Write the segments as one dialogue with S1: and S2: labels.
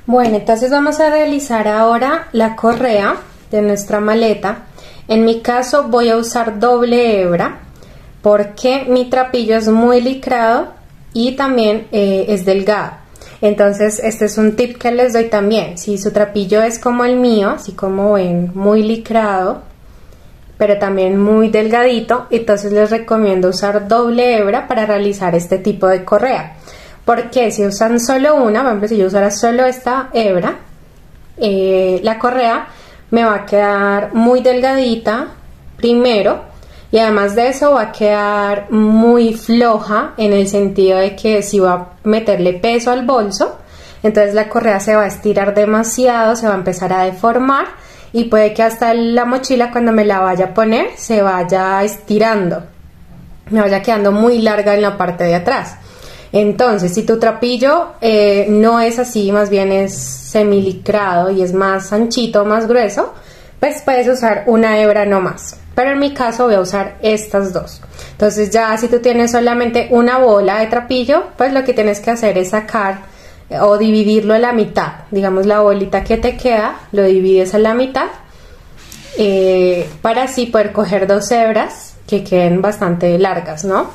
S1: Bueno, entonces vamos a realizar ahora la correa de nuestra maleta. En mi caso voy a usar doble hebra porque mi trapillo es muy licrado y también es delgado. Entonces este es un tip que les doy también. Si su trapillo es como el mío, así como ven, muy licrado, pero también muy delgadito, entonces les recomiendo usar doble hebra para realizar este tipo de correa. Porque si usan solo una, por ejemplo, si yo usara solo esta hebra, la correa me va a quedar muy delgadita primero, y además de eso va a quedar muy floja en el sentido de que si va a meterle peso al bolso, entonces la correa se va a estirar demasiado, se va a empezar a deformar y puede que hasta la mochila cuando me la vaya a poner se vaya estirando, me vaya quedando muy larga en la parte de atrás. Entonces, si tu trapillo no es así, más bien es semilicrado y es más anchito, más grueso, pues puedes usar una hebra no más. Pero en mi caso voy a usar estas dos. Entonces ya si tú tienes solamente una bola de trapillo, pues lo que tienes que hacer es sacar o dividirlo a la mitad. Digamos, la bolita que te queda, lo divides a la mitad para así poder coger dos hebras que queden bastante largas, ¿no?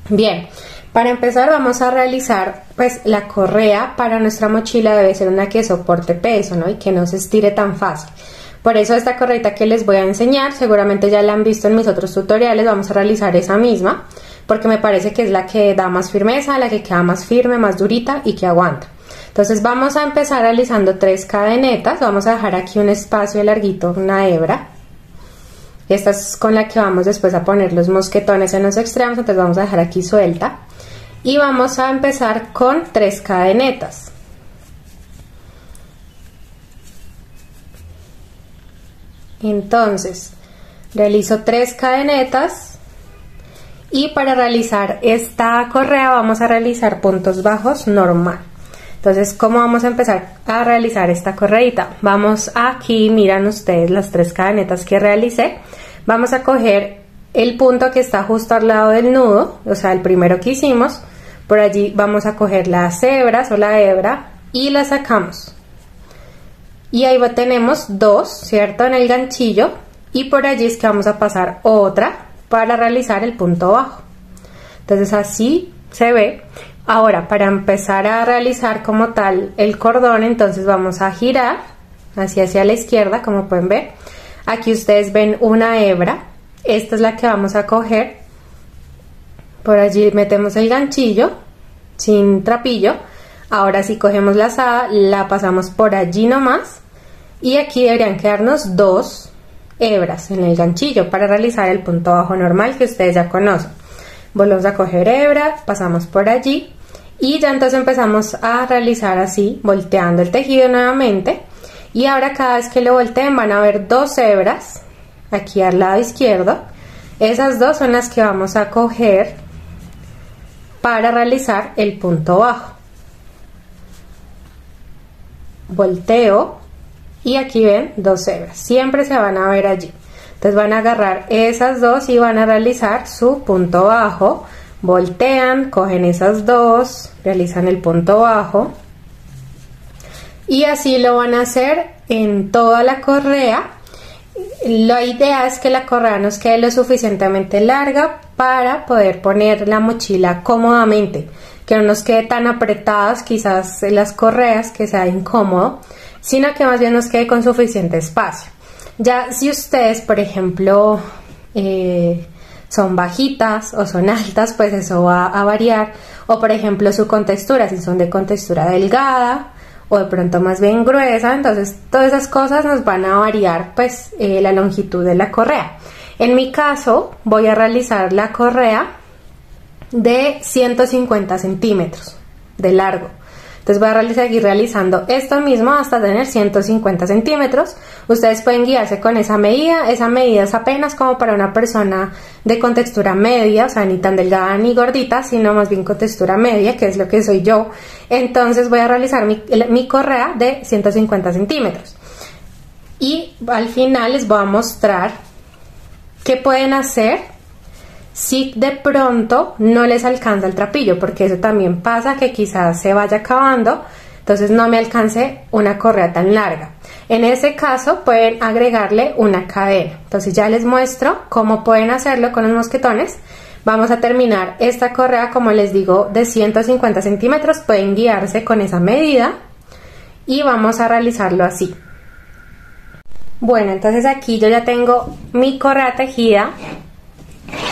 S1: Bien. Para empezar vamos a realizar pues la correa para nuestra mochila debe ser una que soporte peso, ¿no? Y que no se estire tan fácil. Por eso esta correita que les voy a enseñar, seguramente ya la han visto en mis otros tutoriales, vamos a realizar esa misma, porque me parece que es la que da más firmeza, la que queda más firme, más durita y que aguanta. Entonces vamos a empezar realizando 3 cadenetas, vamos a dejar aquí un espacio larguito, una hebra. Esta es con la que vamos después a poner los mosquetones en los extremos, entonces vamos a dejar aquí suelta. Y vamos a empezar con 3 cadenetas. Entonces, realizo 3 cadenetas y para realizar esta correa vamos a realizar puntos bajos normal. Entonces, ¿cómo vamos a empezar a realizar esta correita? Vamos aquí, miran ustedes las 3 cadenetas que realicé. Vamos a coger el punto que está justo al lado del nudo, o sea, el primero que hicimos. Por allí vamos a coger las hebras o la hebra y la sacamos. Y ahí tenemos 2, ¿cierto? En el ganchillo. Y por allí es que vamos a pasar otra para realizar el punto bajo. Entonces así se ve. Ahora, para empezar a realizar como tal el cordón, entonces vamos a girar hacia la izquierda, como pueden ver. Aquí ustedes ven una hebra. Esta es la que vamos a coger. Por allí metemos el ganchillo sin trapillo. Ahora sí cogemos la lazada, la pasamos por allí nomás y aquí deberían quedarnos 2 hebras en el ganchillo para realizar el punto bajo normal que ustedes ya conocen. Volvemos a coger hebra, pasamos por allí y ya entonces empezamos a realizar así, volteando el tejido nuevamente. Y ahora cada vez que lo volteen van a ver 2 hebras aquí al lado izquierdo. Esas 2 son las que vamos a coger para realizar el punto bajo. Volteo y aquí ven 2 hebras, siempre se van a ver allí. Entonces van a agarrar esas 2 y van a realizar su punto bajo. Voltean, cogen esas 2, realizan el punto bajo y así lo van a hacer en toda la correa. La idea es que la correa nos quede lo suficientemente larga para poder poner la mochila cómodamente, que no nos quede tan apretadas quizás las correas, que sea incómodo, sino que más bien nos quede con suficiente espacio. Ya si ustedes, por ejemplo, son bajitas o son altas, pues eso va a variar, o por ejemplo su contextura, si son de contextura delgada o de pronto más bien gruesa, entonces todas esas cosas nos van a variar pues la longitud de la correa. En mi caso voy a realizar la correa de 150 centímetros de largo. Entonces voy a seguir realizando esto mismo hasta tener 150 centímetros. Ustedes pueden guiarse con esa medida es apenas como para una persona de contextura media, o sea, ni tan delgada ni gordita, sino más bien contextura media, que es lo que soy yo. Entonces voy a realizar mi correa de 150 centímetros. Y al final les voy a mostrar qué pueden hacer si de pronto no les alcanza el trapillo, porque eso también pasa, que quizás se vaya acabando. entonces no me alcance una correa tan larga. En ese caso pueden agregarle una cadena. Entonces ya les muestro cómo pueden hacerlo con los mosquetones. Vamos a terminar esta correa, como les digo, de 150 centímetros. Pueden guiarse con esa medida y vamos a realizarlo así. Bueno, entonces aquí yo ya tengo mi correa tejida,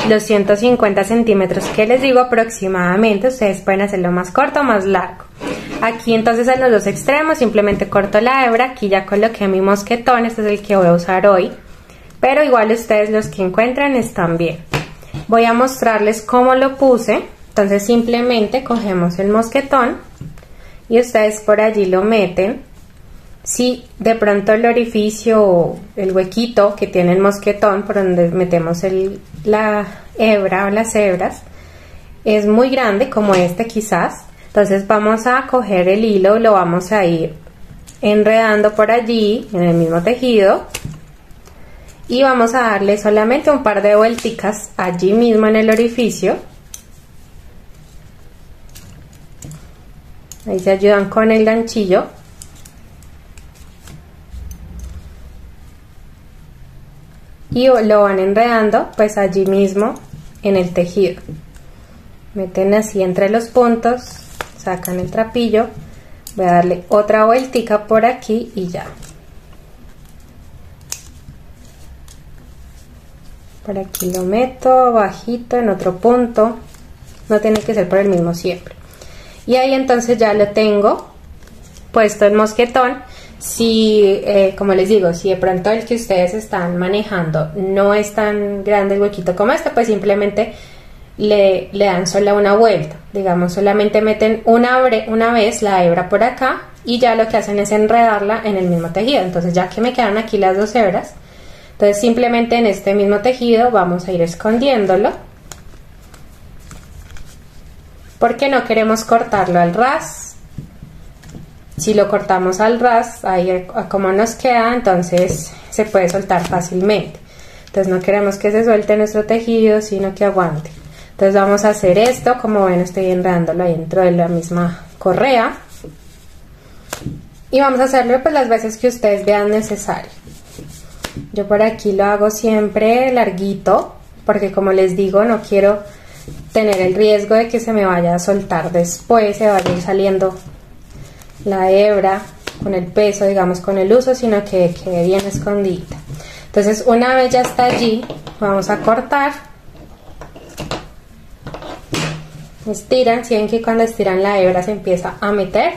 S1: los 150 centímetros que les digo aproximadamente. Ustedes pueden hacerlo más corto o más largo. Aquí entonces en los dos extremos simplemente corto la hebra. Aquí ya coloqué mi mosquetón, este es el que voy a usar hoy, pero igual ustedes los que encuentren están bien. Voy a mostrarles cómo lo puse. Entonces simplemente cogemos el mosquetón y ustedes por allí lo meten. Si de pronto el orificio o el huequito que tiene el mosquetón por donde metemos la hebra o las hebras es muy grande, como este quizás, entonces vamos a coger el hilo, lo vamos a ir enredando por allí en el mismo tejido y vamos a darle solamente un par de vuelticas allí mismo en el orificio. Ahí se ayudan con el ganchillo. Y lo van enredando pues allí mismo en el tejido. Meten así entre los puntos, sacan el trapillo, voy a darle otra vueltica por aquí y ya. Por aquí lo meto bajito en otro punto, no tiene que ser por el mismo siempre. Y ahí entonces ya lo tengo puesto el mosquetón. Si, como les digo, si de pronto el que ustedes están manejando no es tan grande el huequito como este, pues simplemente le dan sola una vuelta. Digamos, solamente meten una vez la hebra por acá y ya lo que hacen es enredarla en el mismo tejido. Entonces ya que me quedan aquí las dos hebras, entonces simplemente en este mismo tejido vamos a ir escondiéndolo, porque no queremos cortarlo al ras. Si lo cortamos al ras, ahí como nos queda, entonces se puede soltar fácilmente. Entonces no queremos que se suelte nuestro tejido, sino que aguante. Entonces vamos a hacer esto, como ven estoy enredándolo ahí dentro de la misma correa. Y vamos a hacerlo pues las veces que ustedes vean necesario. Yo por aquí lo hago siempre larguito, porque como les digo, no quiero tener el riesgo de que se me vaya a soltar después, se vaya a ir saliendo la hebra con el peso, digamos con el uso, sino que quede bien escondida. Entonces una vez ya está allí, vamos a cortar. Estiran, si ven que cuando estiran la hebra se empieza a meter,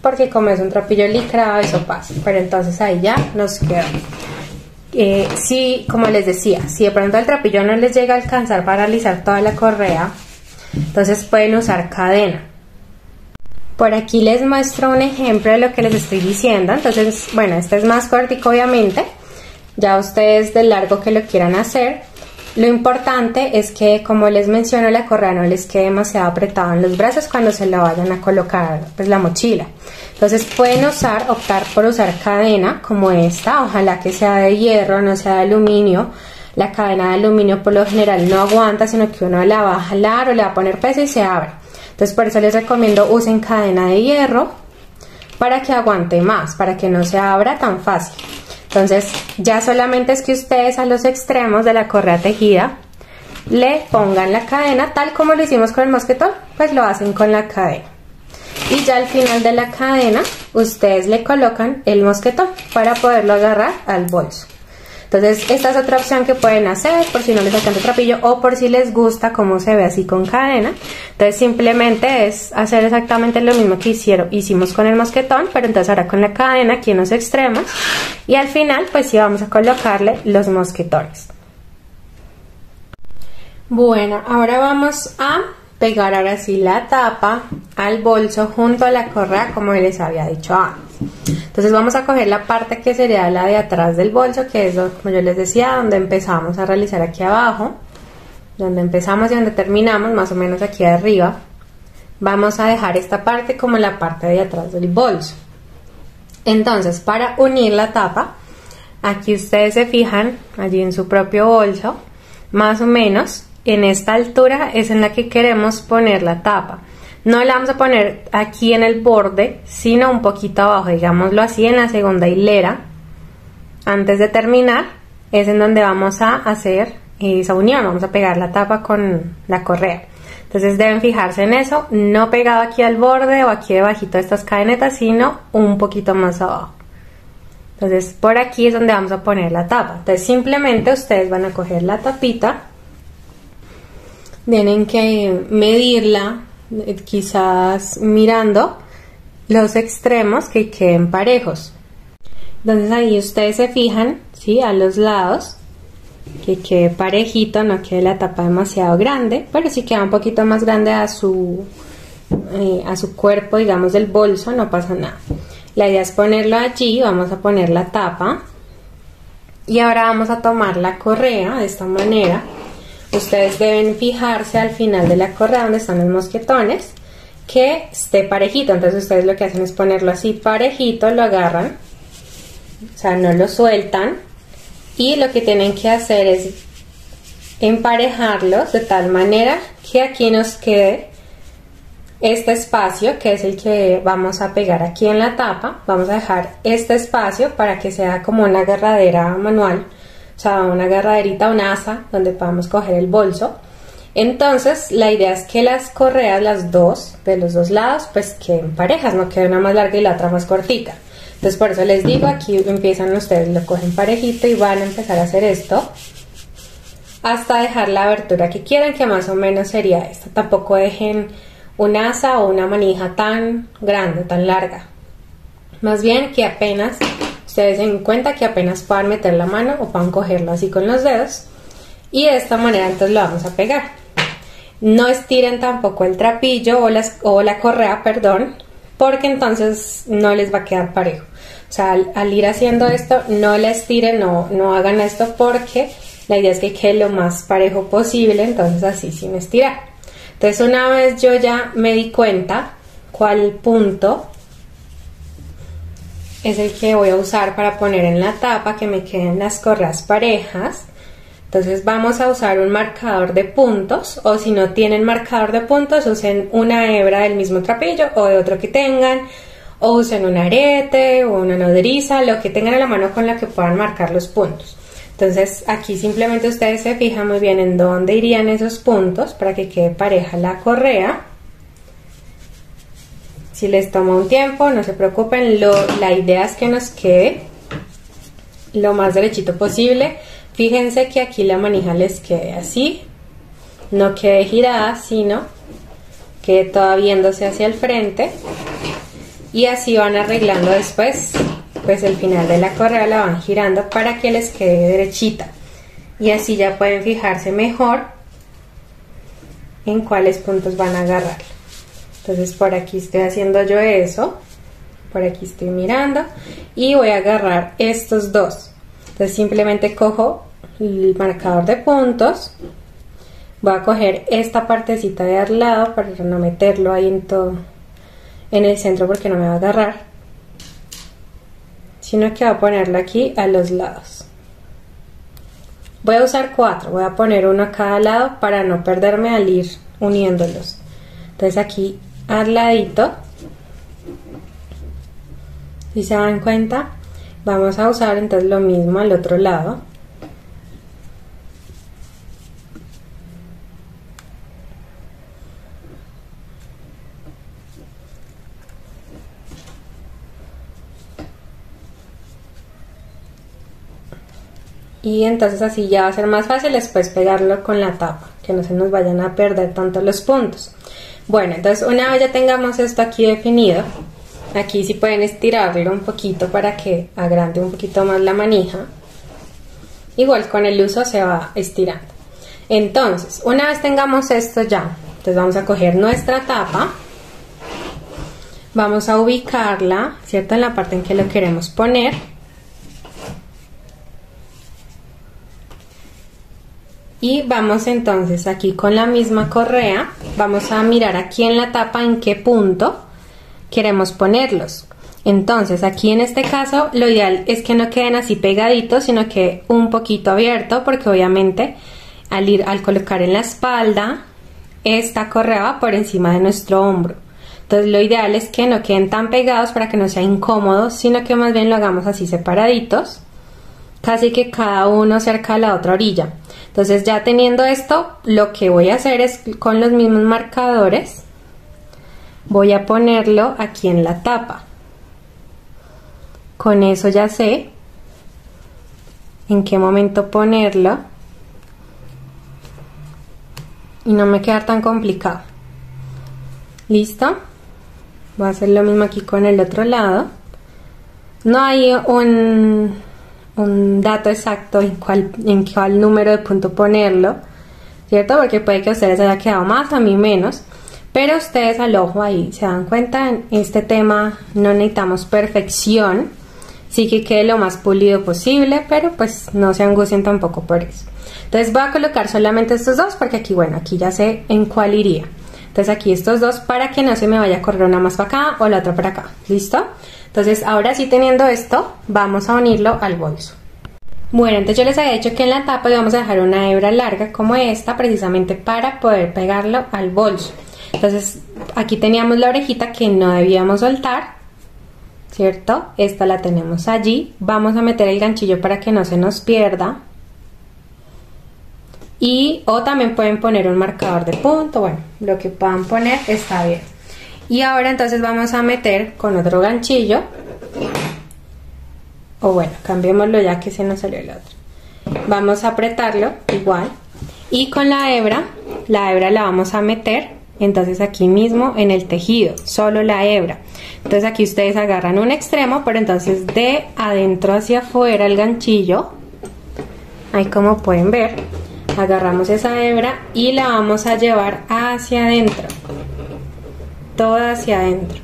S1: porque como es un trapillo licrado eso pasa, pero entonces ahí ya nos queda. Si, como les decía, si de pronto el trapillo no les llega a alcanzar para alisar toda la correa, entonces pueden usar cadena. Por aquí les muestro un ejemplo de lo que les estoy diciendo. Entonces, bueno, este es más cortico obviamente, ya ustedes del largo que lo quieran hacer. Lo importante es que, como les menciono, la correa no les quede demasiado apretada en los brazos cuando se la vayan a colocar pues la mochila. Entonces pueden optar por usar cadena como esta, ojalá que sea de hierro, no sea de aluminio. La cadena de aluminio por lo general no aguanta, sino que uno la va a jalar o le va a poner peso y se abre. Entonces por eso les recomiendo usen cadena de hierro para que aguante más, para que no se abra tan fácil. Entonces ya solamente es que ustedes a los extremos de la correa tejida le pongan la cadena tal como lo hicimos con el mosquetón, pues lo hacen con la cadena. Y ya al final de la cadena ustedes le colocan el mosquetón para poderlo agarrar al bolso. Entonces esta es otra opción que pueden hacer por si no les alcanza el trapillo o por si les gusta cómo se ve así con cadena. Entonces simplemente es hacer exactamente lo mismo que hicimos con el mosquetón, pero entonces ahora con la cadena aquí en los extremos y al final pues sí vamos a colocarle los mosquetones. Bueno, ahora vamos a pegar ahora sí la tapa al bolso junto a la correa como les había dicho antes. Entonces vamos a coger la parte que sería la de atrás del bolso, que es como yo les decía, donde empezamos a realizar aquí abajo, donde empezamos y donde terminamos, más o menos aquí arriba. Vamos a dejar esta parte como la parte de atrás del bolso. Entonces para unir la tapa, aquí ustedes se fijan, allí en su propio bolso, más o menos en esta altura es en la que queremos poner la tapa. No la vamos a poner aquí en el borde, sino un poquito abajo, digámoslo así, en la segunda hilera. Antes de terminar, es en donde vamos a hacer esa unión, vamos a pegar la tapa con la correa. Entonces deben fijarse en eso, no pegado aquí al borde o aquí debajito de estas cadenetas, sino un poquito más abajo. Entonces por aquí es donde vamos a poner la tapa. Entonces simplemente ustedes van a coger la tapita, tienen que medirla, quizás mirando los extremos que queden parejos. Entonces ahí ustedes se fijan, ¿sí?, a los lados, que quede parejito, no quede la tapa demasiado grande, pero si queda un poquito más grande a su cuerpo, digamos, del bolso, no pasa nada. La idea es ponerlo allí, vamos a poner la tapa y ahora vamos a tomar la correa de esta manera. Ustedes deben fijarse al final de la correa donde están los mosquetones, que esté parejito. Entonces ustedes lo que hacen es ponerlo así parejito, lo agarran, o sea, no lo sueltan, y lo que tienen que hacer es emparejarlos de tal manera que aquí nos quede este espacio, que es el que vamos a pegar aquí en la tapa. Vamos a dejar este espacio para que sea como una agarradera manual, o sea, una agarraderita, una asa donde podamos coger el bolso. Entonces la idea es que las correas, las dos, de los dos lados, pues queden parejas, no quede una más larga y la otra más cortita. Entonces por eso les digo, aquí empiezan ustedes, lo cogen parejito y van a empezar a hacer esto hasta dejar la abertura que quieran, que más o menos sería esta. Tampoco dejen un asa o una manija tan grande, tan larga. Más bien que apenas ustedes den cuenta que apenas puedan meter la mano o puedan cogerlo así con los dedos, y de esta manera entonces lo vamos a pegar. No estiren tampoco el trapillo o la correa, perdón, porque entonces no les va a quedar parejo. O sea, al ir haciendo esto, no la estiren, no hagan esto, porque la idea es que quede lo más parejo posible, entonces así sin estirar. Entonces una vez yo ya me di cuenta cuál punto es el que voy a usar para poner en la tapa, que me queden las correas parejas, entonces vamos a usar un marcador de puntos, o si no tienen marcador de puntos, usen una hebra del mismo trapillo o de otro que tengan, o usen un arete o una nodriza, lo que tengan a la mano con la que puedan marcar los puntos. Entonces aquí simplemente ustedes se fijan muy bien en dónde irían esos puntos para que quede pareja la correa. Si les toma un tiempo, no se preocupen, la idea es que nos quede lo más derechito posible. Fíjense que aquí la manija les quede así, no quede girada, sino quede toda viéndose hacia el frente, y así van arreglando después, pues el final de la correa la van girando para que les quede derechita, y así ya pueden fijarse mejor en cuáles puntos van a agarrar. Entonces por aquí estoy haciendo yo eso, por aquí estoy mirando y voy a agarrar estos dos. Entonces simplemente cojo el marcador de puntos, voy a coger esta partecita de al lado para no meterlo ahí en el centro, porque no me va a agarrar, sino que voy a ponerlo aquí a los lados. Voy a usar 4, voy a poner uno a cada lado para no perderme al ir uniéndolos. Entonces aquí al ladito, si se dan cuenta, vamos a usar entonces lo mismo al otro lado. Y entonces así ya va a ser más fácil después pegarlo con la tapa, que no se nos vayan a perder tanto los puntos. Bueno, entonces una vez ya tengamos esto aquí definido, aquí sí pueden estirarlo un poquito para que agrande un poquito más la manija. Igual con el uso se va estirando. Entonces, una vez tengamos esto ya, entonces vamos a coger nuestra tapa, vamos a ubicarla, ¿cierto?, en la parte en que lo queremos poner. Y vamos entonces aquí con la misma correa, vamos a mirar aquí en la tapa en qué punto queremos ponerlos. Entonces aquí en este caso lo ideal es que no queden así pegaditos, sino que un poquito abierto, porque obviamente al colocar en la espalda esta correa va por encima de nuestro hombro. Entonces lo ideal es que no queden tan pegados para que no sea incómodo, sino que más bien lo hagamos así separaditos, casi que cada uno cerca de la otra orilla. Entonces ya teniendo esto, lo que voy a hacer es con los mismos marcadores, voy a ponerlo aquí en la tapa. Con eso ya sé en qué momento ponerlo y no me queda tan complicado. ¿Listo? Voy a hacer lo mismo aquí con el otro lado. No hay un dato exacto en cuál número de punto ponerlo, ¿cierto? Porque puede que a ustedes haya quedado más, a mí menos, pero ustedes al ojo ahí se dan cuenta. En este tema no necesitamos perfección, sí que quede lo más pulido posible, pero pues no se angustien tampoco por eso. Entonces voy a colocar solamente estos dos porque aquí, bueno, aquí ya sé en cuál iría. Entonces aquí estos dos para que no se me vaya a correr una más para acá o la otra para acá. ¿Listo? Entonces ahora sí, teniendo esto, vamos a unirlo al bolso. Bueno, entonces yo les había dicho que en la tapa le vamos a dejar una hebra larga como esta, precisamente para poder pegarlo al bolso. Entonces aquí teníamos la orejita que no debíamos soltar, ¿cierto? Esta la tenemos allí. Vamos a meter el ganchillo para que no se nos pierda. O también pueden poner un marcador de punto, bueno, lo que puedan poner está bien. Y ahora entonces vamos a meter con otro ganchillo, o bueno, cambiémoslo ya que se nos salió el otro. Vamos a apretarlo igual y con la hebra la vamos a meter entonces aquí mismo en el tejido, solo la hebra. Entonces aquí ustedes agarran un extremo, pero entonces de adentro hacia afuera el ganchillo, ahí como pueden ver, agarramos esa hebra y la vamos a llevar hacia adentro, toda hacia adentro.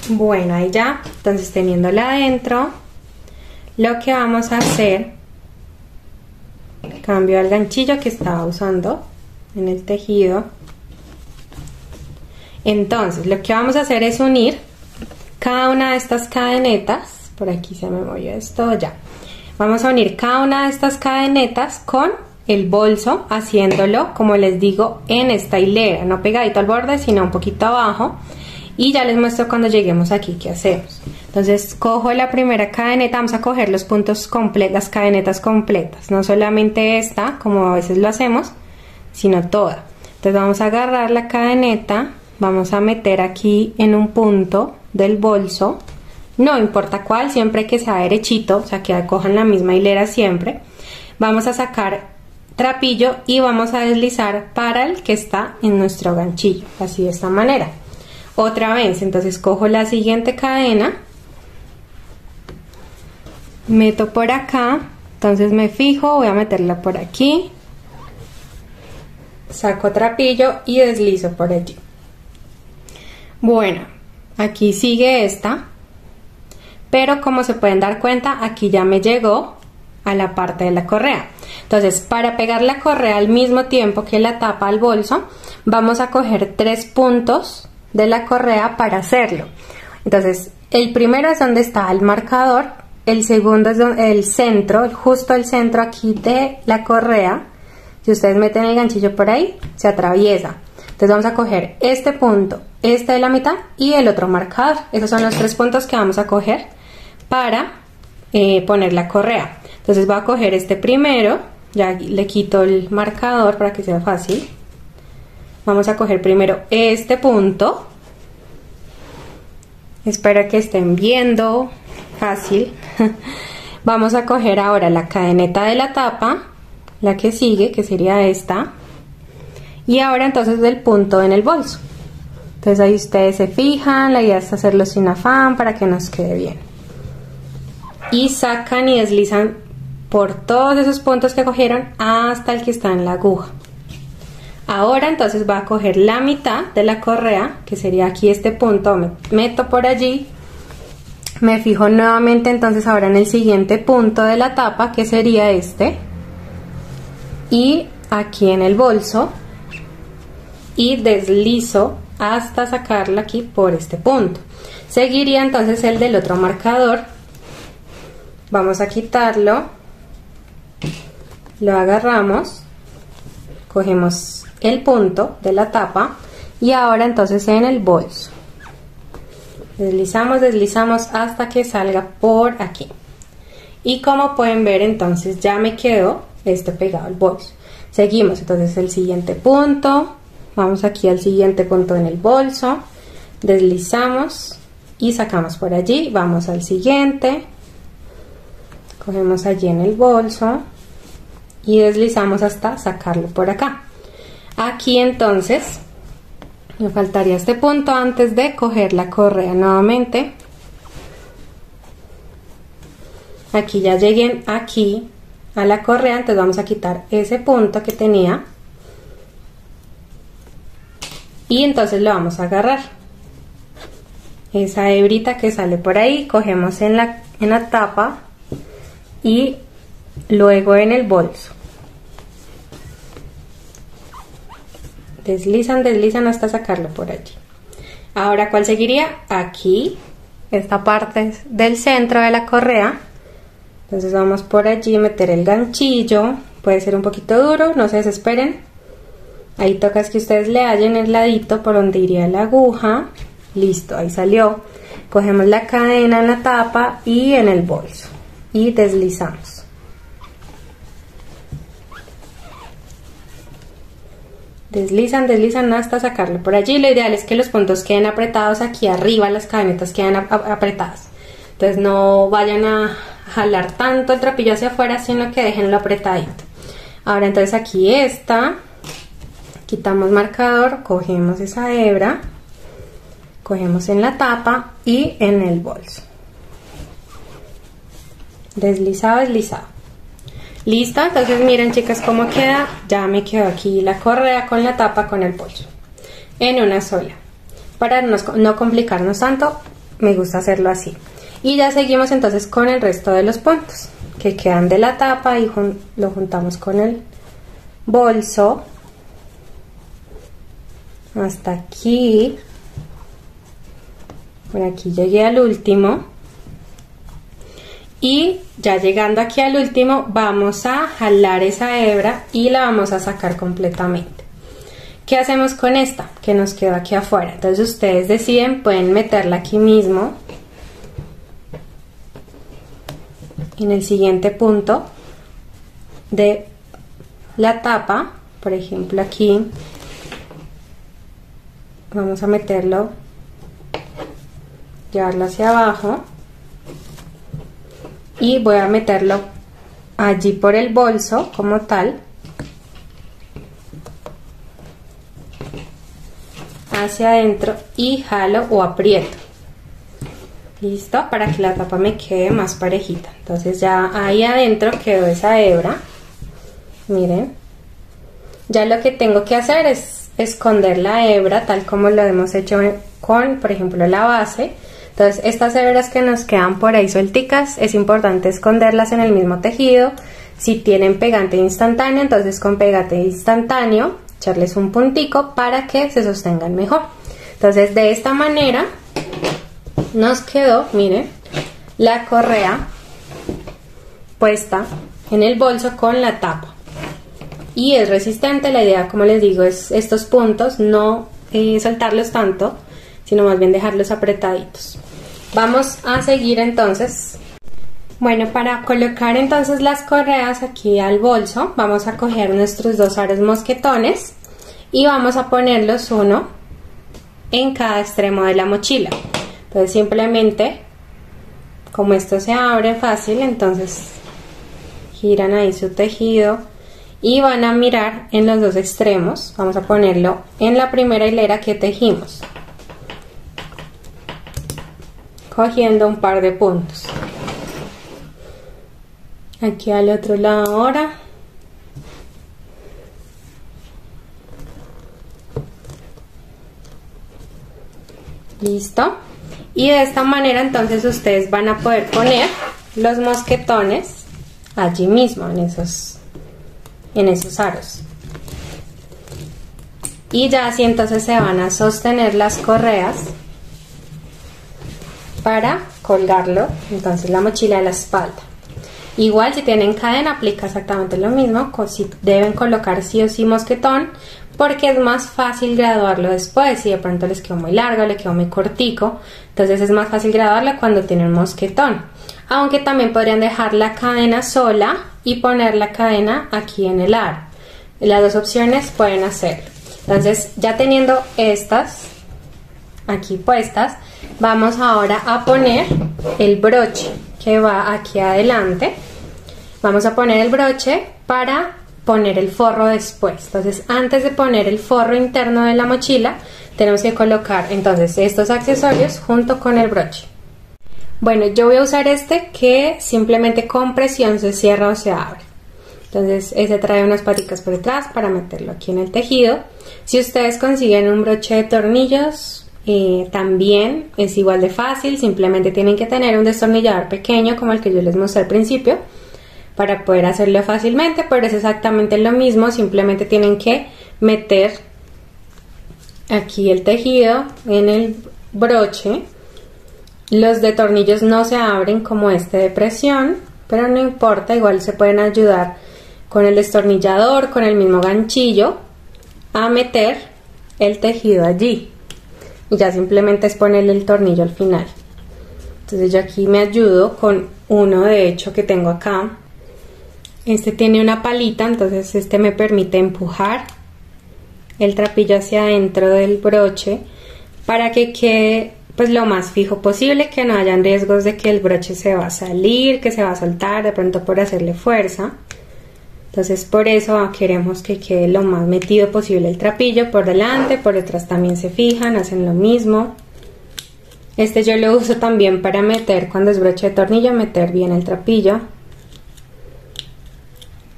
S1: Bueno, ahí ya, entonces teniéndola adentro, lo que vamos a hacer, cambio al ganchillo que estaba usando en el tejido. Entonces lo que vamos a hacer es unir cada una de estas cadenetas, por aquí se me movió esto, ya. Vamos a unir cada una de estas cadenetas con el bolso, haciéndolo, como les digo, en esta hilera, no pegadito al borde, sino un poquito abajo. Y ya les muestro cuando lleguemos aquí qué hacemos. Entonces cojo la primera cadeneta, vamos a coger los puntos completos, las cadenetas completas, no solamente esta, como a veces lo hacemos, sino toda. Entonces vamos a agarrar la cadeneta, vamos a meter aquí en un punto del bolso, no importa cuál, siempre que sea derechito, o sea que cojan la misma hilera siempre. Vamos a sacar trapillo y vamos a deslizar para el que está en nuestro ganchillo, así de esta manera. Otra vez, entonces cojo la siguiente cadena, meto por acá, entonces me fijo, voy a meterla por aquí, saco trapillo y deslizo por allí. Bueno, aquí sigue esta, pero como se pueden dar cuenta, aquí ya me llegó a la parte de la correa. Entonces, para pegar la correa al mismo tiempo que la tapa al bolso, vamos a coger 3 puntos de la correa para hacerlo. Entonces, el primero es donde está el marcador, el segundo es el centro, justo el centro aquí de la correa. Si ustedes meten el ganchillo por ahí, se atraviesa. Entonces vamos a coger este punto, este de la mitad y el otro marcador. Esos son los 3 puntos que vamos a coger para poner la correa. Entonces voy a coger este primero, ya le quito el marcador para que sea fácil. Vamos a coger primero este punto. Espero que estén viendo fácil. Vamos a coger ahora la cadeneta de la tapa, la que sigue, que sería esta. Y ahora entonces del punto en el bolso. Entonces ahí ustedes se fijan, la idea es hacerlo sin afán para que nos quede bien. Y sacan y deslizan por todos esos puntos que cogieron hasta el que está en la aguja. Ahora entonces voy a coger la mitad de la correa, que sería aquí este punto, me meto por allí, me fijo nuevamente entonces ahora en el siguiente punto de la tapa, que sería este, y aquí en el bolso, y deslizo hasta sacarla aquí por este punto. Seguiría entonces el del otro marcador. Vamos a quitarlo, lo agarramos, cogemos el punto de la tapa y ahora entonces en el bolso deslizamos, deslizamos hasta que salga por aquí. Y como pueden ver, entonces ya me quedó este pegado al bolso. Seguimos entonces el siguiente punto, vamos aquí al siguiente punto en el bolso, deslizamos y sacamos por allí, vamos al siguiente, cogemos allí en el bolso y deslizamos hasta sacarlo por acá. Aquí entonces me faltaría este punto antes de coger la correa nuevamente. Aquí ya llegué aquí a la correa, entonces vamos a quitar ese punto que tenía y entonces lo vamos a agarrar. Esa hebrita que sale por ahí, cogemos en la tapa y luego en el bolso. Deslizan, deslizan hasta sacarlo por allí. Ahora, ¿cuál seguiría? Aquí, esta parte del centro de la correa. Entonces vamos por allí, meter el ganchillo. Puede ser un poquito duro, no se desesperen. Ahí toca es que ustedes le hallen el ladito por donde iría la aguja. Listo, ahí salió. Cogemos la cadena en la tapa y en el bolso. Y deslizamos. Deslizan, deslizan hasta sacarlo por allí. Lo ideal es que los puntos queden apretados aquí arriba, las cadenetas quedan apretadas. Entonces no vayan a jalar tanto el trapillo hacia afuera, sino que déjenlo apretadito. Ahora entonces aquí está, quitamos marcador, cogemos esa hebra, cogemos en la tapa y en el bolso. Deslizado, deslizado. Listo, entonces miren chicas cómo queda. Ya me quedó aquí la correa con la tapa con el bolso en una sola. Para no complicarnos tanto, me gusta hacerlo así. Y ya seguimos entonces con el resto de los puntos que quedan de la tapa y lo juntamos con el bolso hasta aquí. Por aquí llegué al último. Y ya llegando aquí al último, vamos a jalar esa hebra y la vamos a sacar completamente. ¿Qué hacemos con esta que nos quedó aquí afuera? Entonces ustedes deciden, pueden meterla aquí mismo en el siguiente punto de la tapa. Por ejemplo, aquí vamos a meterlo, llevarlo hacia abajo. Y voy a meterlo allí por el bolso como tal, hacia adentro y jalo o aprieto. Listo, para que la tapa me quede más parejita. Entonces ya ahí adentro quedó esa hebra. Miren, ya lo que tengo que hacer es esconder la hebra tal como lo hemos hecho con, por ejemplo, la base. Entonces estas hebras que nos quedan por ahí suelticas, es importante esconderlas en el mismo tejido. Si tienen pegante instantáneo, entonces con pegante instantáneo echarles un puntico para que se sostengan mejor. Entonces de esta manera nos quedó, miren, la correa puesta en el bolso con la tapa. Y es resistente. La idea, como les digo, es estos puntos no soltarlos tanto, sino más bien dejarlos apretaditos. Vamos a seguir entonces. Bueno, para colocar entonces las correas aquí al bolso, vamos a coger nuestros dos aros mosquetones y vamos a ponerlos uno en cada extremo de la mochila. Entonces simplemente, como esto se abre fácil, entonces giran ahí su tejido y van a mirar en los dos extremos. Vamos a ponerlo en la primera hilera que tejimos, cogiendo un par de puntos. Aquí al otro lado ahora. Listo. Y de esta manera entonces ustedes van a poder poner los mosquetones allí mismo en esos aros. y ya así entonces se van a sostener las correas para colgarlo entonces la mochila de la espalda. Igual si tienen cadena aplica exactamente lo mismo, si deben colocar sí o sí mosquetón porque es más fácil graduarlo después. Si de pronto les quedó muy largo, le quedó muy cortico, entonces es más fácil graduarlo cuando tienen mosquetón, aunque también podrían dejar la cadena sola y poner la cadena aquí en el aro. Las dos opciones pueden hacerlo. Entonces ya teniendo estas aquí puestas, vamos ahora a poner el broche que va aquí adelante. Vamos a poner el broche para poner el forro después. Entonces antes de poner el forro interno de la mochila tenemos que colocar entonces estos accesorios junto con el broche. Bueno, yo voy a usar este que simplemente con presión se cierra o se abre. Entonces este trae unas paticas por detrás para meterlo aquí en el tejido. Si ustedes consiguen un broche de tornillos, también es igual de fácil, simplemente tienen que tener un destornillador pequeño como el que yo les mostré al principio para poder hacerlo fácilmente, pero es exactamente lo mismo, simplemente tienen que meter aquí el tejido en el broche. Los de tornillos no se abren como este de presión, pero no importa, igual se pueden ayudar con el destornillador, con el mismo ganchillo a meter el tejido allí y ya simplemente es ponerle el tornillo al final. Entonces yo aquí me ayudo con uno de hecho que tengo acá. Este tiene una palita, entonces este me permite empujar el trapillo hacia adentro del broche para que quede pues lo más fijo posible, que no hayan riesgos de que el broche se va a salir, que se va a soltar de pronto por hacerle fuerza. Entonces por eso queremos que quede lo más metido posible el trapillo por delante, por detrás también se fijan, hacen lo mismo. Este yo lo uso también para meter, cuando es broche de tornillo, meter bien el trapillo.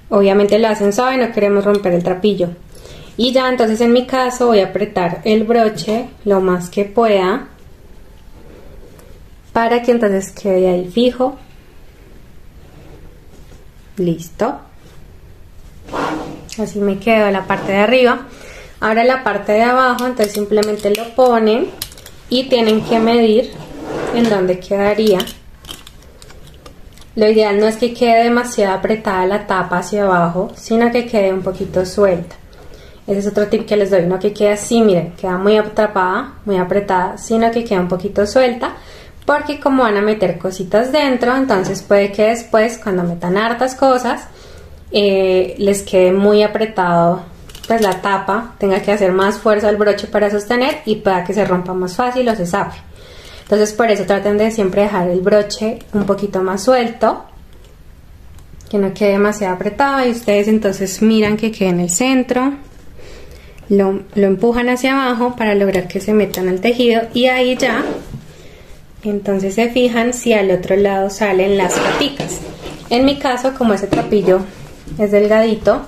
S1: Obviamente lo hacen suave, no queremos romper el trapillo. Y ya entonces en mi caso voy a apretar el broche lo más que pueda para que entonces quede ahí fijo. Listo. Así me quedó la parte de arriba. Ahora la parte de abajo, entonces simplemente lo ponen y tienen que medir en dónde quedaría. Lo ideal no es que quede demasiado apretada la tapa hacia abajo, sino que quede un poquito suelta. Ese es otro tip que les doy, no que quede así, miren, queda muy atrapada, muy apretada, sino que queda un poquito suelta, porque como van a meter cositas dentro, entonces puede que después, cuando metan hartas cosas, les quede muy apretado, pues la tapa, tenga que hacer más fuerza el broche para sostener y pueda que se rompa más fácil o se zafe. Entonces por eso traten de siempre dejar el broche un poquito más suelto, que no quede demasiado apretado, y ustedes entonces miran que quede en el centro, lo empujan hacia abajo para lograr que se metan al tejido y ahí ya, entonces se fijan si al otro lado salen las paticas. En mi caso, como ese trapillo es delgadito,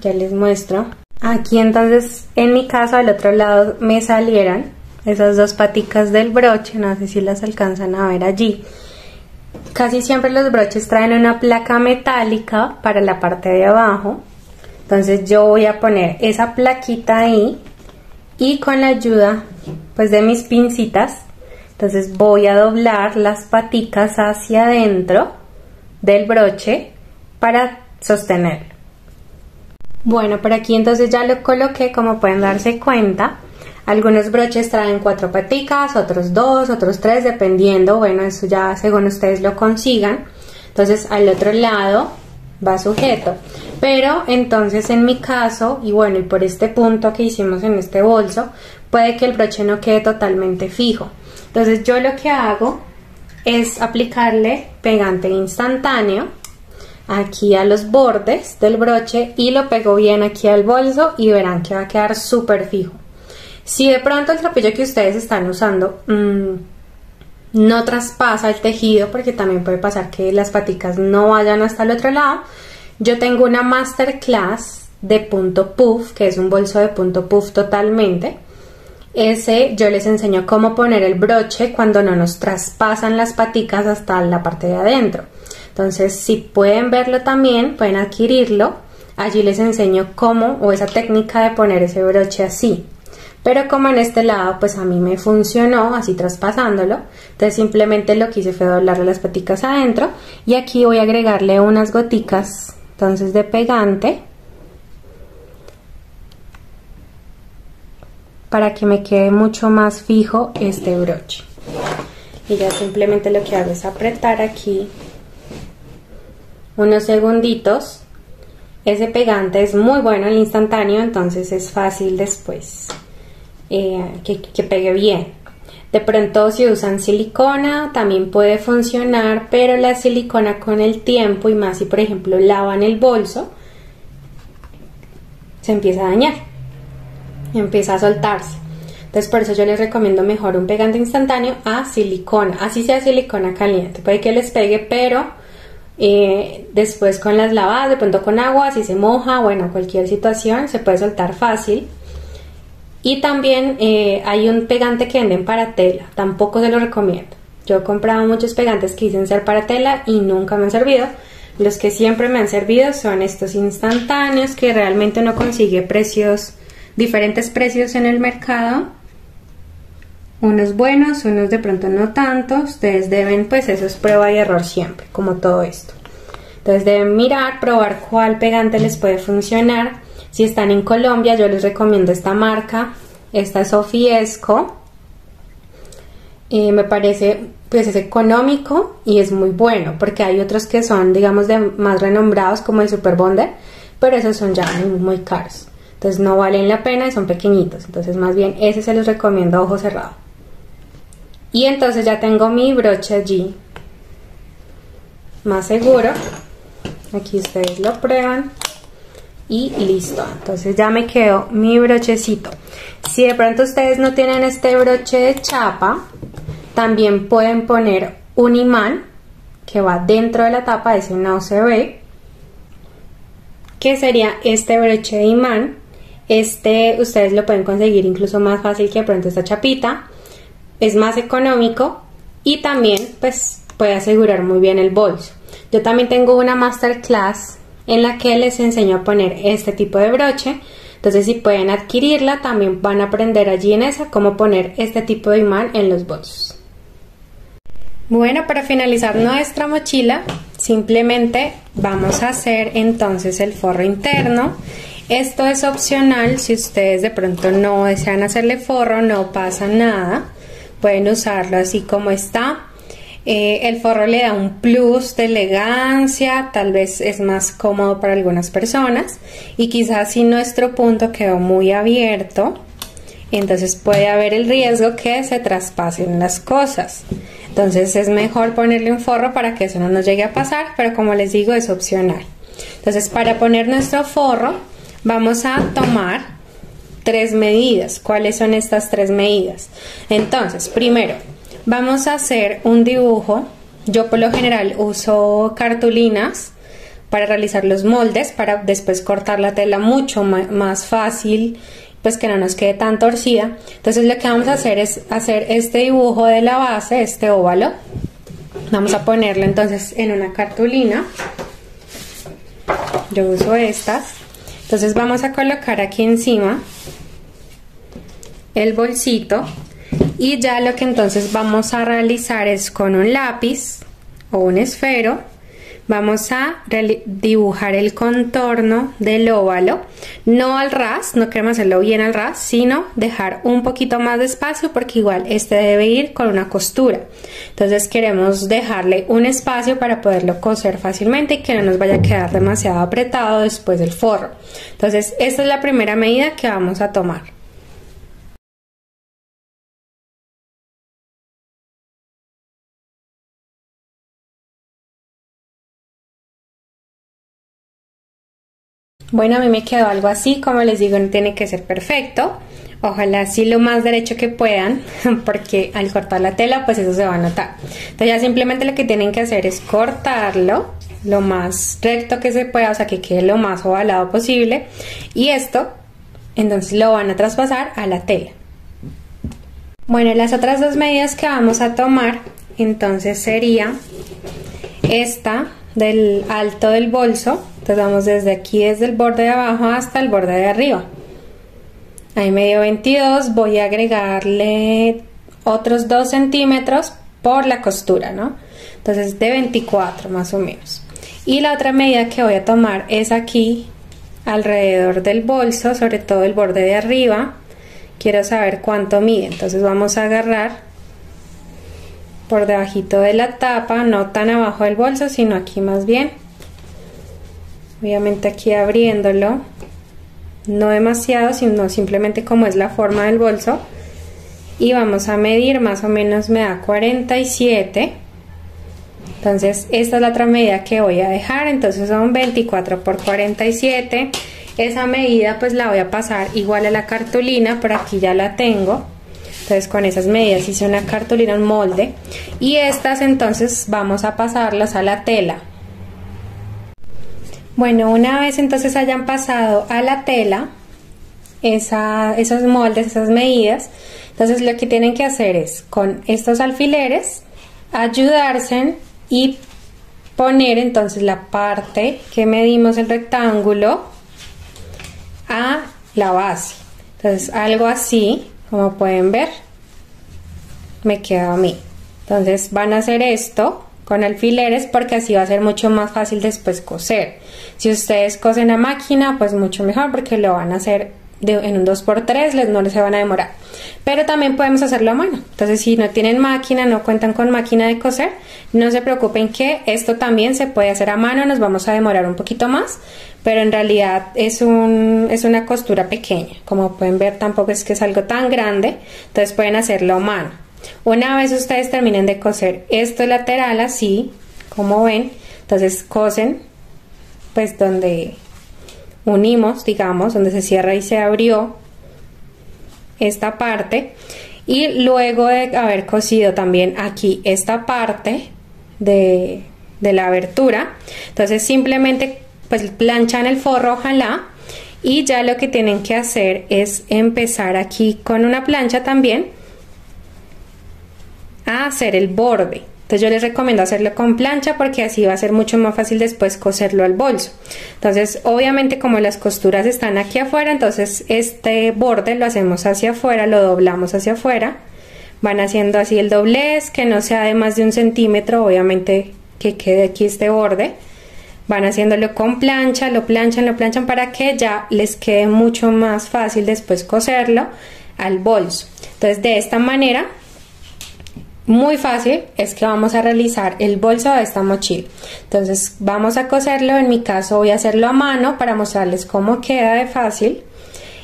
S1: ya les muestro, aquí entonces en mi caso al otro lado me salieron esas dos paticas del broche, no sé si las alcanzan a ver allí. Casi siempre los broches traen una placa metálica para la parte de abajo, entonces yo voy a poner esa plaquita ahí y con la ayuda pues de mis pincitas, entonces voy a doblar las paticas hacia adentro del broche para sostenerlo. Bueno, por aquí entonces ya lo coloqué, como pueden darse cuenta. Algunos broches traen 4 paticas, otros 2, otros 3, dependiendo, bueno, eso ya según ustedes lo consigan. Entonces al otro lado va sujeto, pero entonces en mi caso, y bueno, y por este punto que hicimos en este bolso, puede que el broche no quede totalmente fijo. Entonces yo lo que hago es aplicarle pegante instantáneo aquí a los bordes del broche y lo pego bien aquí al bolso y verán que va a quedar súper fijo. Si de pronto el trapillo que ustedes están usando no traspasa el tejido, porque también puede pasar que las paticas no vayan hasta el otro lado, yo tengo una masterclass de punto puff, que es un bolso de punto puff totalmente. Ese yo les enseño cómo poner el broche cuando no nos traspasan las paticas hasta la parte de adentro. Entonces si pueden verlo también, pueden adquirirlo. allí les enseño cómo o esa técnica de poner ese broche así. Pero como en este lado pues a mí me funcionó así traspasándolo, entonces simplemente lo que hice fue doblarle las paticas adentro y aquí voy a agregarle unas goticas entonces de pegante para que me quede mucho más fijo este broche. Y ya simplemente lo que hago es apretar aquí unos segunditos. Ese pegante es muy bueno, el instantáneo, entonces es fácil después que pegue bien. De pronto si usan silicona también puede funcionar, pero la silicona con el tiempo y más si por ejemplo lavan el bolso, se empieza a dañar, empieza a soltarse. Entonces por eso yo les recomiendo mejor un pegante instantáneo a silicona, así sea silicona caliente. Puede que les pegue, pero después con las lavadas, de pronto con agua, si se moja, bueno, cualquier situación se puede soltar fácil. Y también hay un pegante que venden para tela, tampoco se lo recomiendo. Yo he comprado muchos pegantes que dicen ser para tela y nunca me han servido. Los que siempre me han servido son estos instantáneos, que realmente uno consigue precios, diferentes precios en el mercado. Unos buenos, unos de pronto no tanto. Ustedes deben, pues eso es prueba y error siempre, como todo esto. Entonces deben mirar, probar cuál pegante les puede funcionar. Si están en Colombia, yo les recomiendo esta marca. Esta es Sofiesco. Me parece, pues es económico y es muy bueno, porque hay otros que son, digamos, de más renombrados, como el Super Bonder, pero esos son ya muy caros. Entonces no valen la pena y son pequeñitos. Entonces más bien ese se los recomiendo a ojo cerrado. Y entonces ya tengo mi broche allí más seguro. Aquí ustedes lo prueban y listo. Entonces ya me quedó mi brochecito. Si de pronto ustedes no tienen este broche de chapa, también pueden poner un imán que va dentro de la tapa, ese no se ve, que sería este broche de imán. Este ustedes lo pueden conseguir incluso más fácil que de pronto esta chapita. Es más económico y también pues puede asegurar muy bien el bolso. Yo también tengo una masterclass en la que les enseño a poner este tipo de broche. Entonces si pueden adquirirla, también van a aprender allí en esa cómo poner este tipo de imán en los bolsos. Bueno, para finalizar nuestra mochila, simplemente vamos a hacer entonces el forro interno. Esto es opcional, si ustedes de pronto no desean hacerle forro, no pasa nada. Pueden usarlo así como está. El forro le da un plus de elegancia, tal vez es más cómodo para algunas personas. Y quizás si nuestro punto quedó muy abierto, entonces puede haber el riesgo que se traspasen las cosas. Entonces es mejor ponerle un forro para que eso no nos llegue a pasar, pero como les digo es opcional. Entonces para poner nuestro forro vamos a tomar 3 medidas. ¿Cuáles son estas 3 medidas? Entonces, primero, vamos a hacer un dibujo. Yo por lo general uso cartulinas para realizar los moldes, para después cortar la tela mucho más fácil, pues que no nos quede tan torcida. Entonces lo que vamos a hacer es hacer este dibujo de la base, este óvalo. Vamos a ponerlo entonces en una cartulina. Yo uso estas. Entonces vamos a colocar aquí encima el bolsito y ya lo que entonces vamos a realizar es con un lápiz o un esfero, vamos a dibujar el contorno del óvalo, no al ras, no queremos hacerlo bien al ras, sino dejar un poquito más de espacio porque igual este debe ir con una costura. Entonces queremos dejarle un espacio para poderlo coser fácilmente y que no nos vaya a quedar demasiado apretado después del forro. Entonces esta es la primera medida que vamos a tomar. Bueno, a mí me quedó algo así, como les digo, no tiene que ser perfecto. Ojalá así lo más derecho que puedan, porque al cortar la tela, pues eso se va a notar. Entonces ya simplemente lo que tienen que hacer es cortarlo lo más recto que se pueda, o sea que quede lo más ovalado posible. Y esto, entonces lo van a traspasar a la tela. Bueno, las otras 2 medidas que vamos a tomar, entonces sería esta del alto del bolso. Entonces vamos desde aquí, desde el borde de abajo hasta el borde de arriba. Ahí me dio 22, voy a agregarle otros 2 centímetros por la costura, ¿no? Entonces de 24 más o menos. Y la otra medida que voy a tomar es aquí, alrededor del bolso, sobre todo el borde de arriba. Quiero saber cuánto mide, entonces vamos a agarrar por debajito de la tapa, no tan abajo del bolso, sino aquí más bien. Obviamente aquí abriéndolo, no demasiado, sino simplemente como es la forma del bolso. Y vamos a medir, más o menos me da 47. Entonces esta es la otra medida que voy a dejar, entonces son 24 por 47. Esa medida pues la voy a pasar igual a la cartulina, por aquí ya la tengo. Entonces con esas medidas hice una cartulina, un molde. Y estas entonces vamos a pasarlas a la tela. Bueno, una vez entonces hayan pasado a la tela esos moldes, esas medidas, entonces lo que tienen que hacer es con estos alfileres ayudarse y poner entonces la parte que medimos el rectángulo a la base. Entonces algo así, como pueden ver, me queda a mí. Entonces van a hacer esto con alfileres porque así va a ser mucho más fácil después coser. Si ustedes cosen a máquina, pues mucho mejor porque lo van a hacer en un 2×3, no se van a demorar. Pero también podemos hacerlo a mano. Entonces si no tienen máquina, no cuentan con máquina de coser, no se preocupen que esto también se puede hacer a mano. Nos vamos a demorar un poquito más, pero en realidad es una costura pequeña. Como pueden ver, tampoco es que es algo tan grande, entonces pueden hacerlo a mano. Una vez ustedes terminen de coser esto lateral así, como ven, entonces cosen pues donde unimos, digamos, donde se cierra y se abrió esta parte, y luego de haber cosido también aquí esta parte de la abertura, entonces simplemente pues planchan el forro, ojalá, y ya lo que tienen que hacer es empezar aquí con una plancha también a hacer el borde. Entonces yo les recomiendo hacerlo con plancha porque así va a ser mucho más fácil después coserlo al bolso. Entonces obviamente como las costuras están aquí afuera, entonces este borde lo hacemos hacia afuera, lo doblamos hacia afuera, van haciendo así el doblez, que no sea de más de 1 centímetro, obviamente que quede aquí este borde, van haciéndolo con plancha, lo planchan para que ya les quede mucho más fácil después coserlo al bolso. Entonces de esta manera muy fácil es que vamos a realizar el bolso de esta mochila. Entonces vamos a coserlo, en mi caso voy a hacerlo a mano para mostrarles cómo queda de fácil,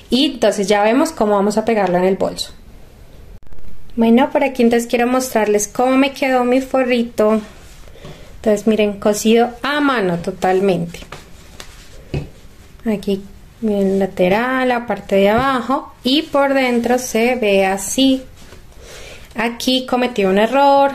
S1: y entonces ya vemos cómo vamos a pegarlo en el bolso. Bueno, por aquí entonces quiero mostrarles cómo me quedó mi forrito. Entonces miren, cosido a mano totalmente. Aquí miren, lateral, la parte de abajo, y por dentro se ve así. Aquí cometí un error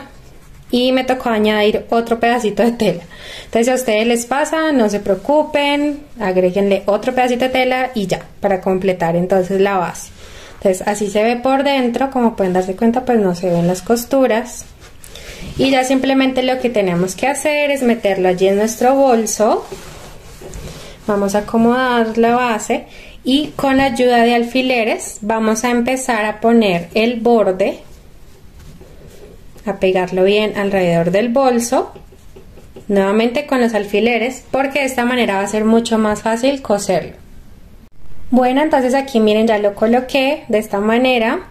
S1: y me tocó añadir otro pedacito de tela. Entonces si a ustedes les pasa, no se preocupen, agréguenle otro pedacito de tela y ya, para completar entonces la base. Entonces así se ve por dentro, como pueden darse cuenta pues no se ven las costuras. Y ya simplemente lo que tenemos que hacer es meterlo allí en nuestro bolso. Vamos a acomodar la base y con ayuda de alfileres vamos a empezar a poner el borde, a pegarlo bien alrededor del bolso, nuevamente con los alfileres, porque de esta manera va a ser mucho más fácil coserlo. Bueno, entonces aquí miren, ya lo coloqué de esta manera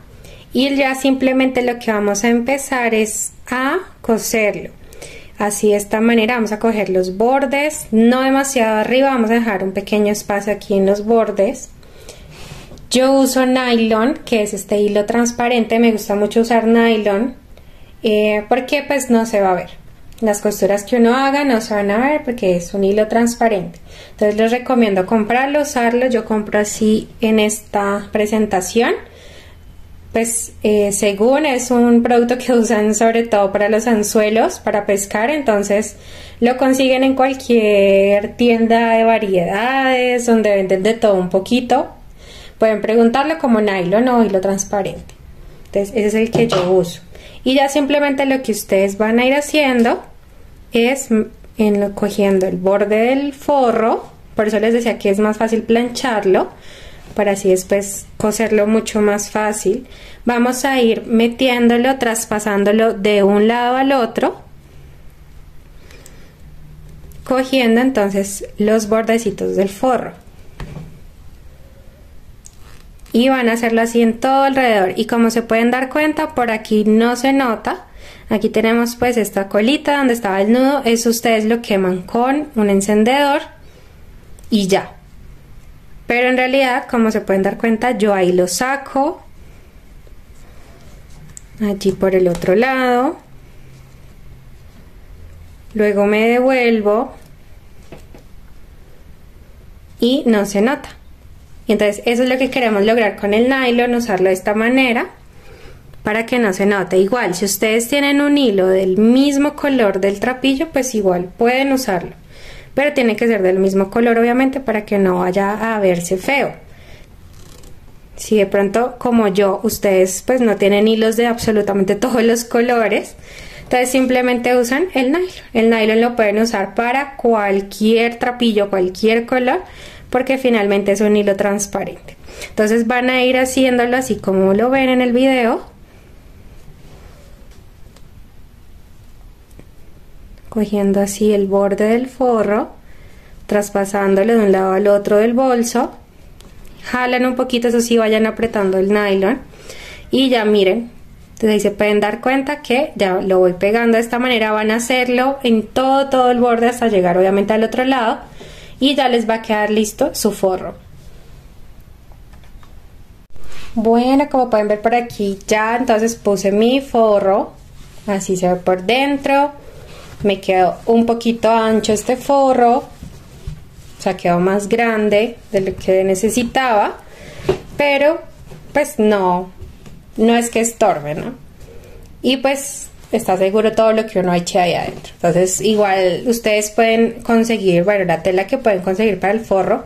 S1: y ya simplemente lo que vamos a empezar es a coserlo. Así de esta manera vamos a coger los bordes, no demasiado arriba, vamos a dejar un pequeño espacio aquí en los bordes. Yo uso nylon, que es este hilo transparente, me gusta mucho usar nylon. Porque pues no se va a ver, las costuras que uno haga no se van a ver porque es un hilo transparente. Entonces les recomiendo comprarlo, usarlo. Yo compro así en esta presentación, pues según es un producto que usan sobre todo para los anzuelos, para pescar, entonces lo consiguen en cualquier tienda de variedades donde venden de todo un poquito. Pueden preguntarle como nylon o hilo transparente. Entonces ese es el que yo uso. Y ya simplemente lo que ustedes van a ir haciendo es cogiendo el borde del forro. Por eso les decía que es más fácil plancharlo, para así después coserlo mucho más fácil. Vamos a ir metiéndolo, traspasándolo de un lado al otro, cogiendo entonces los bordecitos del forro, y van a hacerlo así en todo alrededor. Y como se pueden dar cuenta, por aquí no se nota. Aquí tenemos pues esta colita donde estaba el nudo, eso ustedes lo queman con un encendedor y ya. Pero en realidad, como se pueden dar cuenta, yo ahí lo saco, allí por el otro lado, luego me devuelvo y no se nota. Y entonces eso es lo que queremos lograr con el nylon, usarlo de esta manera para que no se note. Igual, si ustedes tienen un hilo del mismo color del trapillo, pues igual pueden usarlo, pero tiene que ser del mismo color obviamente para que no vaya a verse feo. Si de pronto, como yo, ustedes pues no tienen hilos de absolutamente todos los colores, entonces simplemente usan el nylon. El nylon lo pueden usar para cualquier trapillo, cualquier color, porque finalmente es un hilo transparente. Entonces van a ir haciéndolo así como lo ven en el video, cogiendo así el borde del forro, traspasándolo de un lado al otro del bolso, jalan un poquito, eso sí, vayan apretando el nylon y ya miren. Entonces ahí se pueden dar cuenta que ya lo voy pegando de esta manera. Van a hacerlo en todo el borde hasta llegar obviamente al otro lado, y ya les va a quedar listo su forro. Bueno, como pueden ver por aquí ya entonces puse mi forro, así se ve por dentro. Me quedó un poquito ancho este forro, o sea, quedó más grande de lo que necesitaba, pero pues no es que estorbe, ¿no? Y pues está seguro todo lo que uno eche ahí adentro. Entonces igual ustedes pueden conseguir, bueno, la tela que pueden conseguir para el forro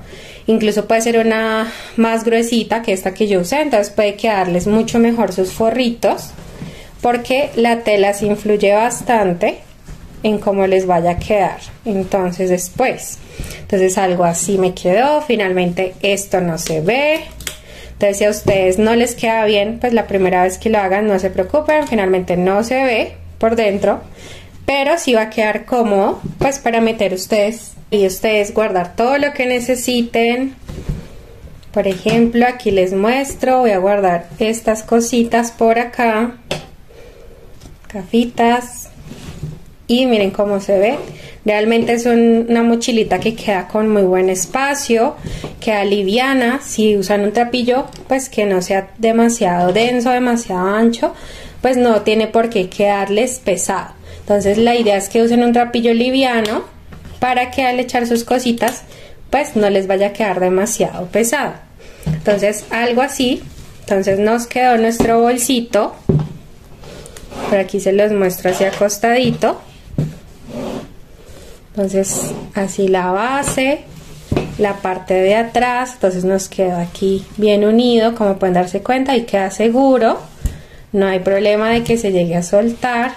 S1: incluso puede ser una más gruesita que esta que yo usé, entonces puede quedarles mucho mejor sus forritos, porque la tela se influye bastante en cómo les vaya a quedar entonces después. Entonces algo así me quedó. Finalmente esto no se ve. Entonces si a ustedes no les queda bien, pues la primera vez que lo hagan no se preocupen, finalmente no se ve por dentro, pero sí va a quedar cómodo pues para meter ustedes y ustedes guardar todo lo que necesiten. Por ejemplo, aquí les muestro, voy a guardar estas cositas por acá, gafitas, y miren cómo se ve. Realmente es una mochilita que queda con muy buen espacio, queda liviana. Si usan un trapillo pues que no sea demasiado denso, demasiado ancho, pues no tiene por qué quedarles pesado. Entonces la idea es que usen un trapillo liviano para que al echar sus cositas pues no les vaya a quedar demasiado pesado. Entonces algo así. Entonces nos quedó nuestro bolsito. Por aquí se los muestro así acostadito. Entonces así la base, la parte de atrás, entonces nos quedó aquí bien unido, como pueden darse cuenta, y queda seguro, no hay problema de que se llegue a soltar.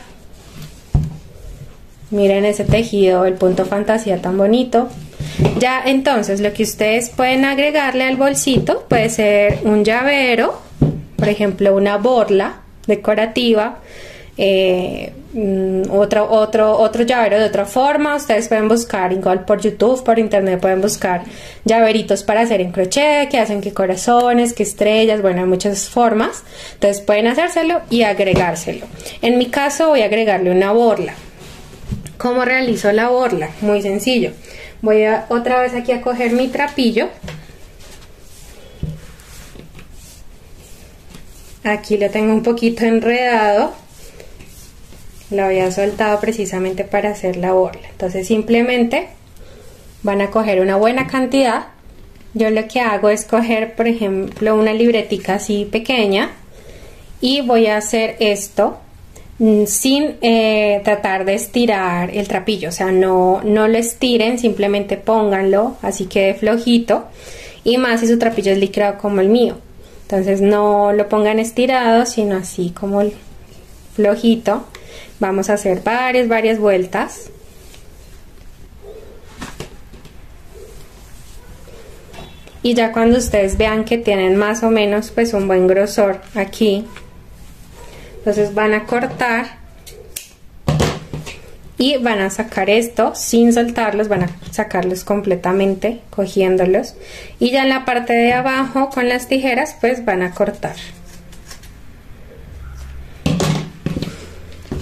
S1: Miren ese tejido, el punto fantasía tan bonito. Ya entonces lo que ustedes pueden agregarle al bolsito puede ser un llavero, por ejemplo una borla decorativa, otro llavero de otra forma. Ustedes pueden buscar igual por YouTube, por internet, pueden buscar llaveritos para hacer en crochet, que hacen que corazones, que estrellas, bueno, hay muchas formas. Entonces pueden hacérselo y agregárselo. En mi caso voy a agregarle una borla. ¿Cómo realizo la borla? Muy sencillo. Voy a otra vez aquí a coger mi trapillo. Aquí lo tengo un poquito enredado. Lo había soltado precisamente para hacer la borla. Entonces simplemente van a coger una buena cantidad. Yo lo que hago es coger, por ejemplo, una libretica así pequeña, y voy a hacer esto sin tratar de estirar el trapillo. O sea, no lo estiren, simplemente pónganlo así quede flojito, y más si su trapillo es licrado como el mío. Entonces no lo pongan estirado, sino así como flojito. Vamos a hacer varias vueltas. y ya cuando ustedes vean que tienen más o menos pues un buen grosor aquí, entonces van a cortar y van a sacar esto sin soltarlos, van a sacarlos completamente cogiéndolos, y ya en la parte de abajo con las tijeras pues van a cortar.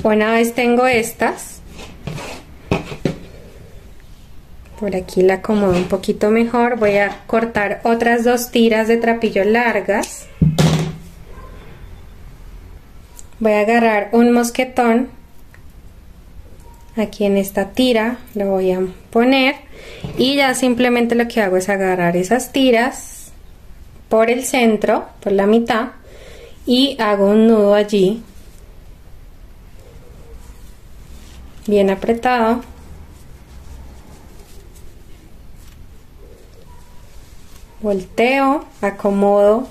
S1: Una vez tengo estas, por aquí la acomodo un poquito mejor, voy a cortar otras 2 tiras de trapillo largas. Voy a agarrar un mosquetón, aquí en esta tira lo voy a poner, y ya simplemente lo que hago es agarrar esas tiras por el centro, por la mitad, y hago un nudo allí bien apretado. Volteo, acomodo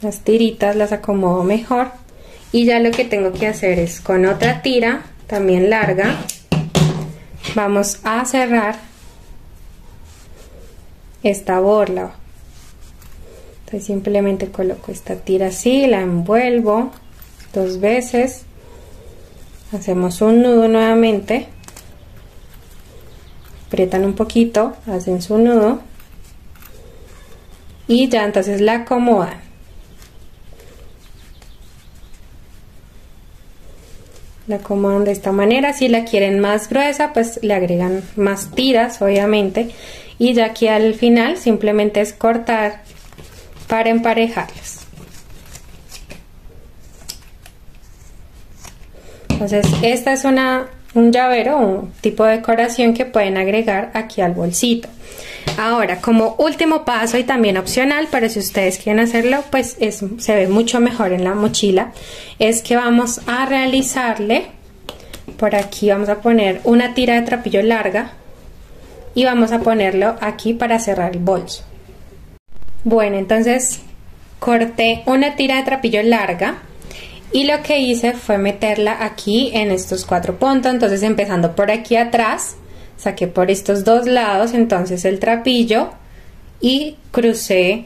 S1: las tiritas, las acomodo mejor, y ya lo que tengo que hacer es con otra tira también larga vamos a cerrar esta borla. Entonces simplemente coloco esta tira así, la envuelvo 2 veces, hacemos un nudo nuevamente, aprietan un poquito, hacen su nudo y ya entonces la acomodan. La acomodan de esta manera. Si la quieren más gruesa pues le agregan más tiras obviamente, y ya aquí al final simplemente es cortar para emparejarlas. Entonces esta es un llavero, un tipo de decoración que pueden agregar aquí al bolsito. Ahora, como último paso y también opcional, pero si ustedes quieren hacerlo pues se ve mucho mejor en la mochila, es que vamos a realizarle, por aquí vamos a poner una tira de trapillo larga y vamos a ponerlo aquí para cerrar el bolso. Bueno, entonces corté una tira de trapillo larga y lo que hice fue meterla aquí en estos 4 puntos. Entonces empezando por aquí atrás, saqué por estos 2 lados entonces el trapillo y crucé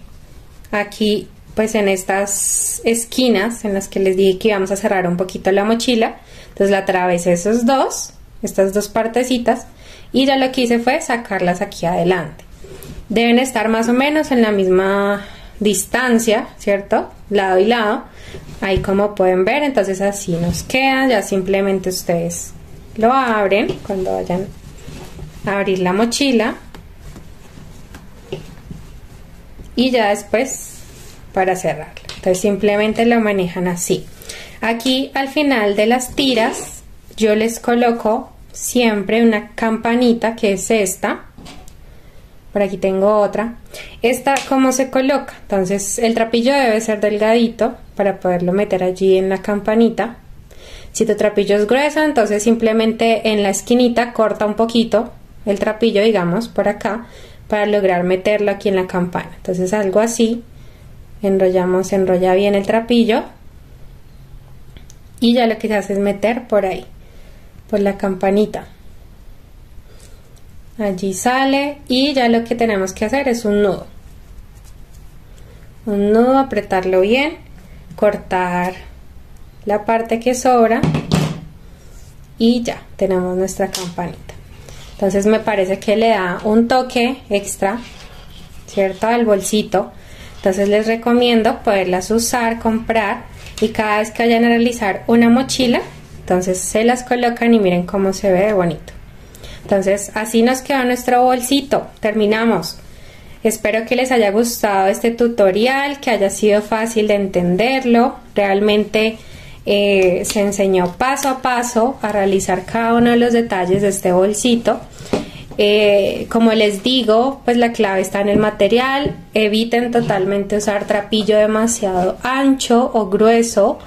S1: aquí pues en estas esquinas en las que les dije que íbamos a cerrar un poquito la mochila. Entonces la atravesé estas 2 partecitas, y ya lo que hice fue sacarlas aquí adelante. Deben estar más o menos en la misma distancia, ¿cierto? Lado y lado, ahí como pueden ver. Entonces así nos queda. Ya simplemente ustedes lo abren cuando vayan a abrir la mochila, y ya después para cerrarla, entonces simplemente lo manejan así. Aquí al final de las tiras yo les coloco siempre una campanita, que es esta. Por aquí tengo otra. Esta, ¿cómo se coloca? Entonces el trapillo debe ser delgadito para poderlo meter allí en la campanita. Si tu trapillo es grueso, entonces simplemente en la esquinita corta un poquito el trapillo, digamos por acá, para lograr meterlo aquí en la campana. Entonces algo así, se enrolla bien el trapillo, y ya lo que se hace es meter por ahí, por la campanita. Allí sale, y ya lo que tenemos que hacer es un nudo, apretarlo bien, cortar la parte que sobra, y ya tenemos nuestra campanita. Entonces me parece que le da un toque extra, ¿cierto?, al bolsito. Entonces les recomiendo poderlas usar, comprar, y cada vez que vayan a realizar una mochila, entonces se las colocan y miren cómo se ve de bonito. Entonces así nos quedó nuestro bolsito. Terminamos. Espero que les haya gustado este tutorial, que haya sido fácil de entenderlo. Realmente se enseñó paso a paso a realizar cada uno de los detalles de este bolsito. Como les digo, pues la clave está en el material. Eviten totalmente usar trapillo demasiado ancho o grueso,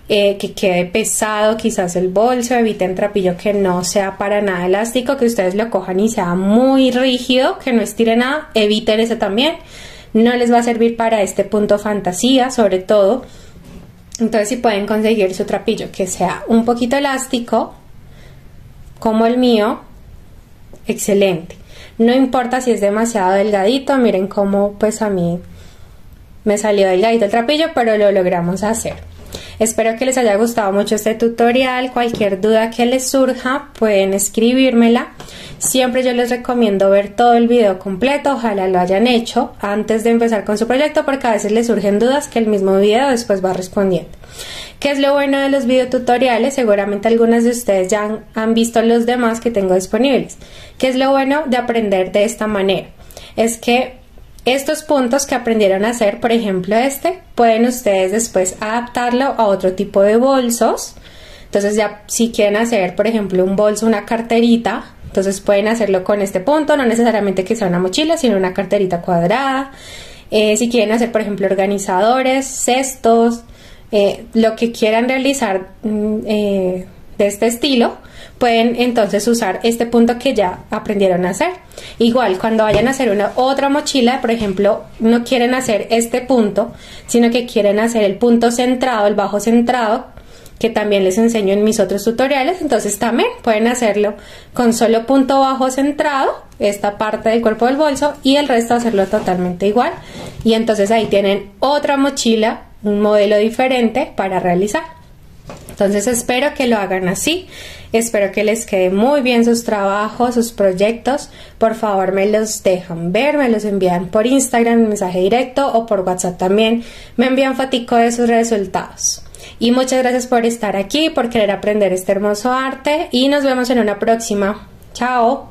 S1: que quede pesado quizás el bolso. Eviten trapillo que no sea para nada elástico, que ustedes lo cojan y sea muy rígido, que no estire nada. Eviten ese también, no les va a servir para este punto fantasía sobre todo. Entonces si pueden conseguir su trapillo que sea un poquito elástico como el mío, excelente. No importa si es demasiado delgadito, miren cómo pues a mí me salió delgadito el trapillo, pero lo logramos hacer. Espero que les haya gustado mucho este tutorial. Cualquier duda que les surja pueden escribírmela. Siempre yo les recomiendo ver todo el video completo, ojalá lo hayan hecho antes de empezar con su proyecto, porque a veces les surgen dudas que el mismo video después va respondiendo. ¿Qué es lo bueno de los videotutoriales? Seguramente algunas de ustedes ya han visto los demás que tengo disponibles. ¿Qué es lo bueno de aprender de esta manera? Es que estos puntos que aprendieron a hacer, por ejemplo pueden ustedes después adaptarlo a otro tipo de bolsos. Entonces ya si quieren hacer, por ejemplo, un bolso, una carterita, entonces pueden hacerlo con este punto, no necesariamente que sea una mochila, sino una carterita cuadrada. Si quieren hacer, por ejemplo, organizadores, cestos, lo que quieran realizar de este estilo, pueden entonces usar este punto que ya aprendieron a hacer. Igual cuando vayan a hacer otra mochila, por ejemplo, no quieren hacer este punto, sino que quieren hacer el punto centrado, el bajo centrado, que también les enseño en mis otros tutoriales. Entonces también pueden hacerlo con solo punto bajo centrado, esta parte del cuerpo del bolso, y el resto hacerlo totalmente igual, y entonces ahí tienen otra mochila, un modelo diferente para realizar. Entonces espero que lo hagan así, espero que les quede muy bien sus trabajos, sus proyectos. Por favor me los dejan ver, me los envían por Instagram, mensaje directo, o por WhatsApp también me envían fotico de sus resultados. Y muchas gracias por estar aquí, por querer aprender este hermoso arte, y nos vemos en una próxima. Chao.